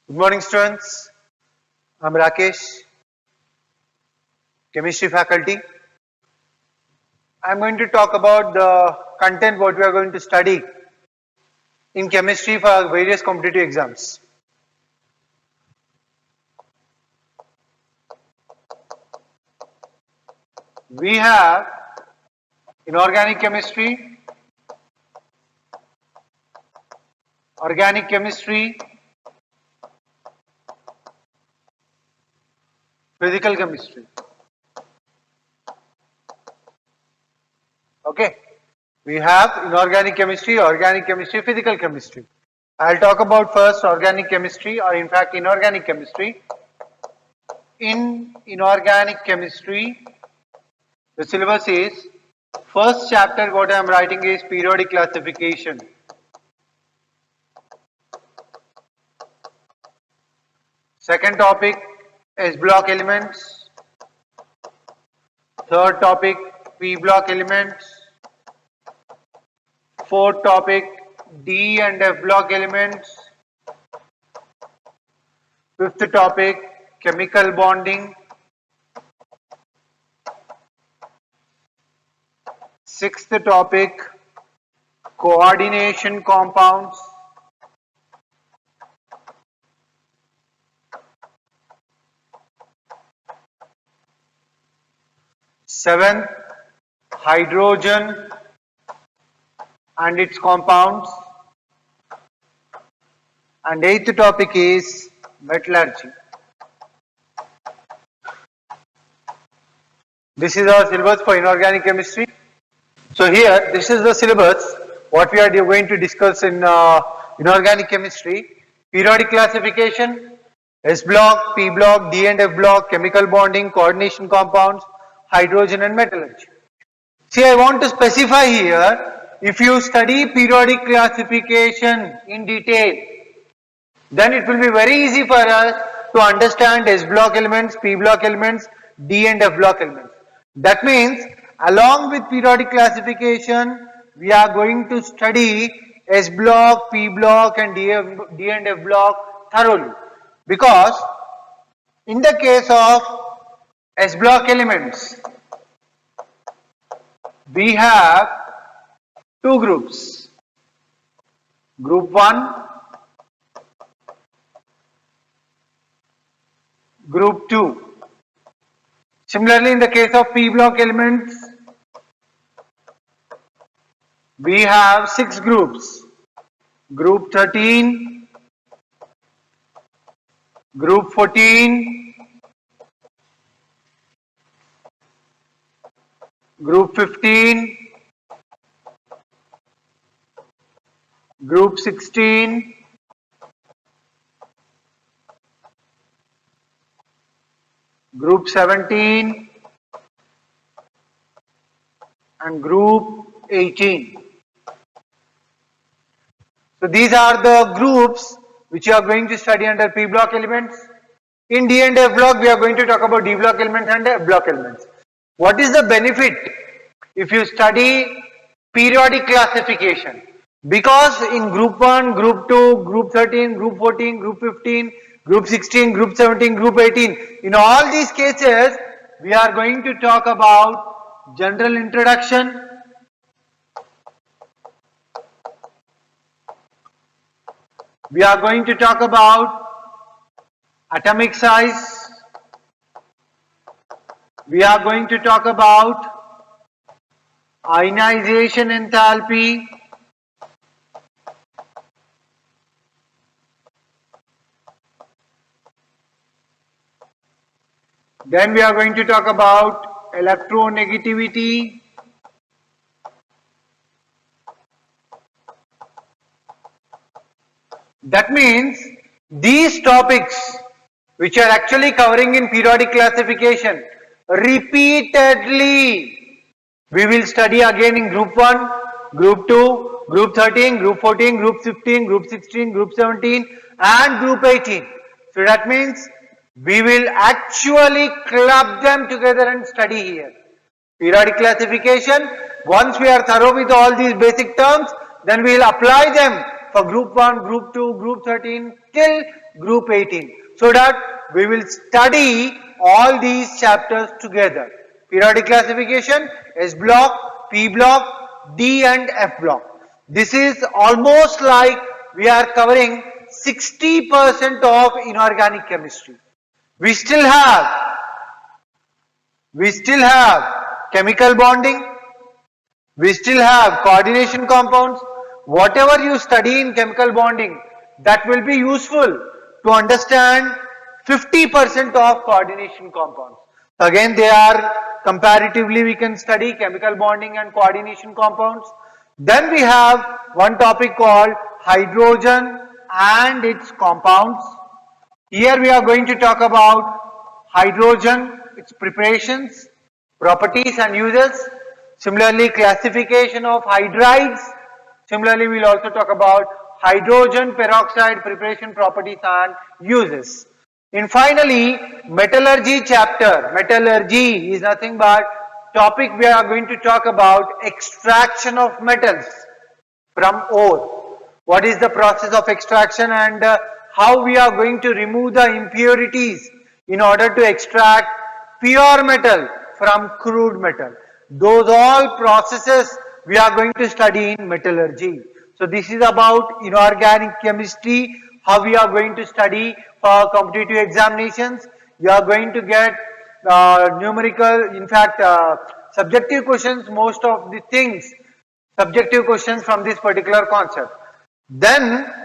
Good morning, students. I'm Rakesh, chemistry faculty. I'm going to talk about the content what we are going to study in chemistry for various competitive exams. We have inorganic chemistry, organic chemistry, physical chemistry. Okay. We have inorganic chemistry, organic chemistry, physical chemistry. I'll talk about first organic chemistry, or in fact inorganic chemistry. In inorganic chemistry, the syllabus is, first chapter what I am writing is periodic classification. Second topic, S block elements. Third topic, P block elements. Fourth topic, D and F block elements. Fifth topic, chemical bonding. Sixth topic, coordination compounds. Seventh, hydrogen and its compounds. And eighth topic is metallurgy. This is our syllabus for inorganic chemistry. So here, this is the syllabus what we are going to discuss in inorganic chemistry. Periodic classification, S block, P block, D and F block, chemical bonding, coordination compounds, hydrogen and metallurgy. See, I want to specify here, if you study periodic classification in detail, then it will be very easy for us to understand S block elements, P block elements, D and F block elements. That means, along with periodic classification, we are going to study S block, P block and D and F block thoroughly. Because in the case of S block elements, we have two groups. Group 1, Group 2. Similarly, in the case of P block elements, we have 6 groups. Group 13, Group 14, Group 15, Group 16, Group 17 and Group 18. So these are the groups which you are going to study under P block elements. In D and F block, we are going to talk about D block elements and F block elements. What is the benefit if you study periodic classification? Because in Group 1, Group 2, Group 13, Group 14, Group 15, Group 16, Group 17, Group 18, in all these cases, we are going to talk about general introduction, we are going to talk about atomic size, we are going to talk about ionization enthalpy, then we are going to talk about electronegativity, that means these topics which are actually covering in periodic classification repeatedly we will study again in Group 1, Group 2, Group 13, Group 14, Group 15, Group 16, Group 17 and Group 18. So that means we will actually club them together and study here. Periodic classification, once we are thorough with all these basic terms, then we will apply them for Group 1, Group 2, Group 13 till group 18, so that we will study all these chapters together. Periodic classification, S block, P block, D and F block. This is almost like we are covering 60% of inorganic chemistry. We still have chemical bonding, we still have coordination compounds. Whatever you study in chemical bonding, that will be useful to understand 50% of coordination compounds. Again, they are comparatively we can study chemical bonding and coordination compounds. Then we have one topic called hydrogen and its compounds. Here we are going to talk about hydrogen, its preparations, properties and uses. Similarly, classification of hydrides. Similarly, we will also talk about hydrogen peroxide preparation properties and uses. And finally, metallurgy chapter. Metallurgy is nothing but topic we are going to talk about extraction of metals from ore. What is the process of extraction and how we are going to remove the impurities in order to extract pure metal from crude metal. Those all processes we are going to study in metallurgy. So this is about inorganic chemistry, how we are going to study for competitive examinations. You are going to get numerical, in fact subjective questions, most of the things, subjective questions from this particular concept. Then